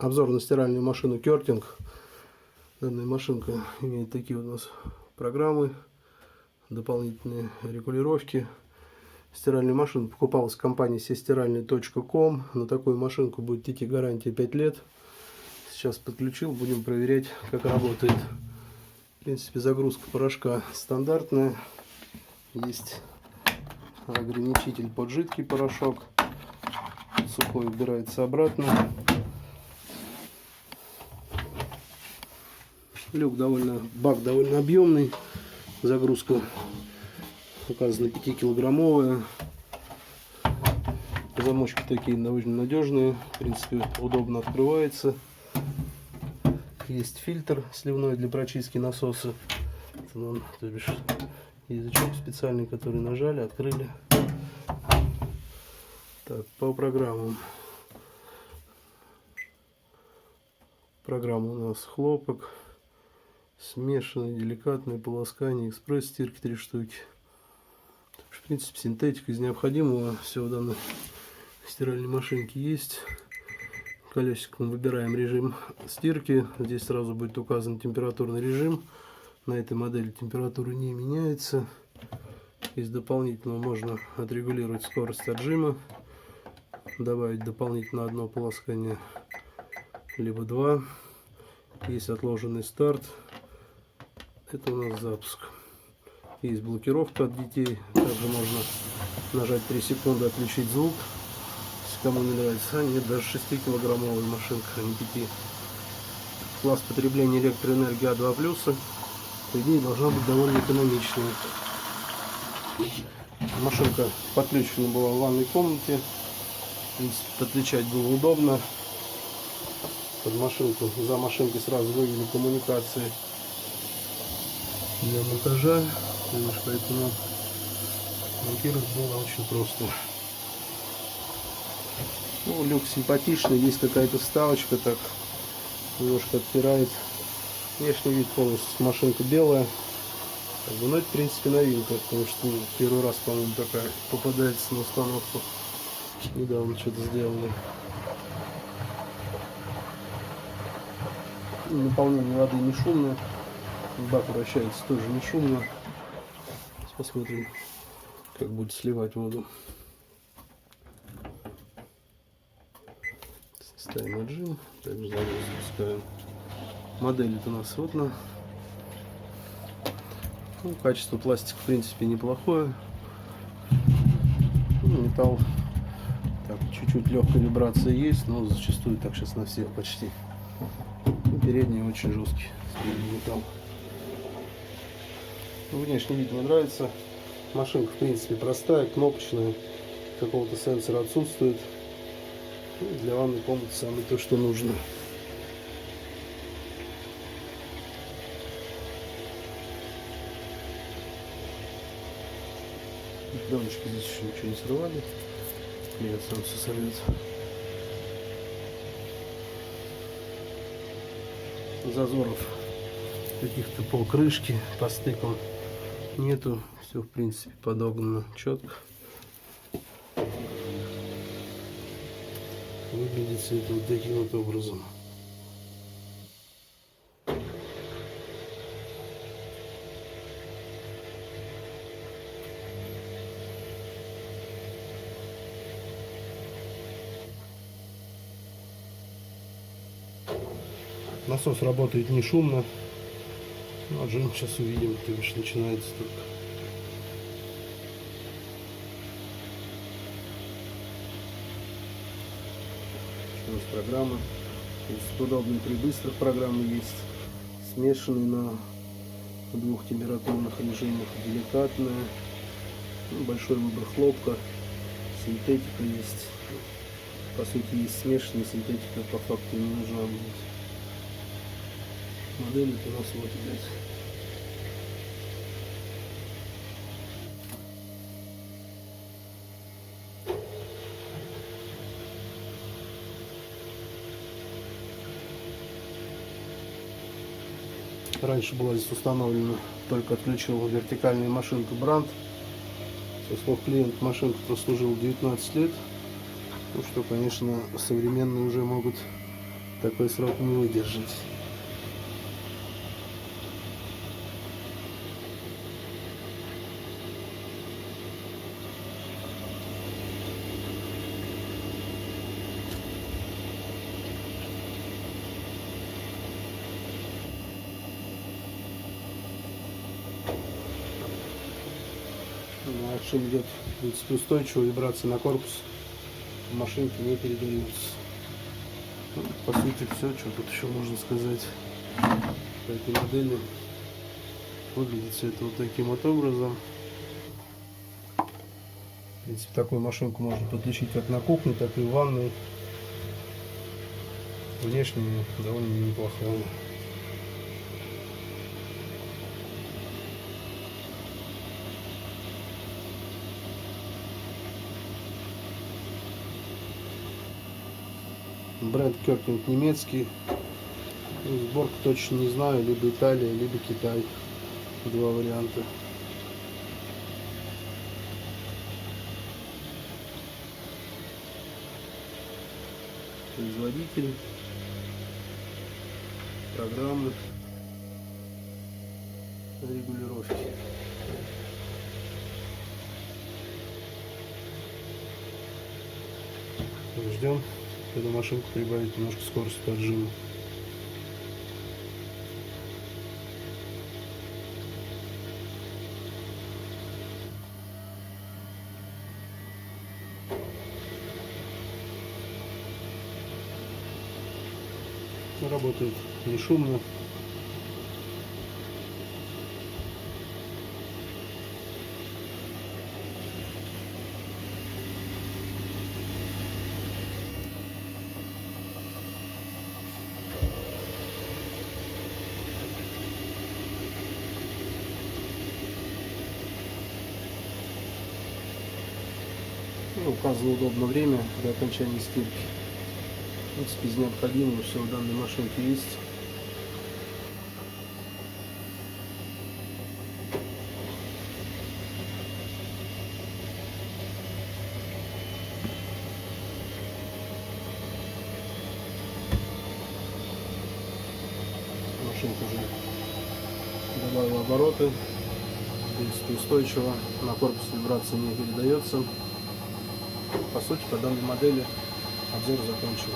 Обзор на стиральную машину Кертинг. Данная машинка имеет такие у нас программы, дополнительные регулировки. Стиральная машина покупалась в компании всестиральный.com. На такую машинку будет идти гарантия 5 лет. Сейчас подключил, будем проверять, как работает. В принципе, загрузка порошка стандартная. Есть ограничитель под жидкий порошок. Сухой убирается обратно. Бак довольно объемный. Загрузка указана 5-килограммовая. Замочки такие довольно надежные. В принципе, удобно открывается. Есть фильтр сливной для прочистки насоса. То бишь язычок специальный, который нажали, открыли. Так, по программам. Программа у нас хлопок, смешанный, деликатное полоскание, экспресс-стирки 3 штуки. В принципе, синтетика из необходимого. Все в данной стиральной машинке есть. Колесиком выбираем режим стирки. Здесь сразу будет указан температурный режим. На этой модели температура не меняется. Из дополнительного можно отрегулировать скорость отжима, добавить дополнительно одно полоскание, либо 2. Есть отложенный старт. Это у нас запуск. Есть блокировка от детей. Также можно нажать 3 секунды, отключить звук, если кому не нравится. Нет, даже 6-килограммовая машинка, а не 5. Класс потребления электроэнергии А2+. По идее, должна быть довольно экономичной. Машинка подключена была в ванной комнате. В принципе, подключать было удобно. Под машинку, за машинкой сразу вывели коммуникации для монтажа. Поэтому монтировать было очень просто. Ну, люк симпатичный, есть какая-то вставочка, так немножко отпирает. Внешний вид полностью, машинка белая. Но это, в принципе, новинка, потому что первый раз, по-моему, такая попадается на установку. Недавно что-то сделали. Наполнение воды не шумное. Бак вращается тоже не шумно. Сейчас посмотрим, как будет сливать воду. Ставим отжим. Также запускаем. Модель у нас вот она. Ну, качество пластика, в принципе, неплохое. Ну, металл. Так, чуть-чуть легкая вибрация есть, но зачастую так сейчас на всех почти. Передний очень жесткий, спереди металл. Внешний вид мне нравится. Машинка, в принципе, простая, кнопочная. Какого-то сенсора отсутствует. Ну, для ванной комнаты самое то, что нужно. Пленочки здесь еще ничего не срывали. Клиент сам все сорвет. Зазоров каких-то по крышке, по стыкам нету. Все, в принципе, подогнано четко. Выглядит все это вот таким вот образом. Насос работает не шумно. Ну, отжим сейчас увидим, то бишь начинается только. Что у нас программа? Удобные 3 быстрых программы есть. Смешанные на 2 температурных режимах. Деликатная. Ну, большой выбор хлопка. Синтетика есть. По сути, есть смешанная синтетика, по факту не нужна будет. Модель это у нас вот идет. Раньше была здесь установлена, только отключил вертикальную машинку Бранд. Со слов клиента, машинка прослужила 19 лет. Ну что, конечно, современные уже могут такой срок не выдержать. Шум идет, в принципе, устойчиво, вибрация на корпус в машинке не передается. Ну, по сути, все, что тут еще можно сказать по этой модели. Выглядит все это вот таким вот образом. В принципе, такую машинку можно подключить как на кухне, так и в ванной. Внешне довольно неплохая. Бренд Кёртинг немецкий. Сборку точно не знаю, либо Италия, либо Китай. Два варианта. Производитель, программы, регулировки. Ждем, когда машинку прибавит немножко скорость по отжиму. Работает не шумно. Указано удобное время до окончания стирки. В принципе, из необходимого все в данной машинке есть. Машинка уже добавила обороты. В принципе, устойчиво. На корпус вибрации не передается. По сути, по данной модели обзор закончен.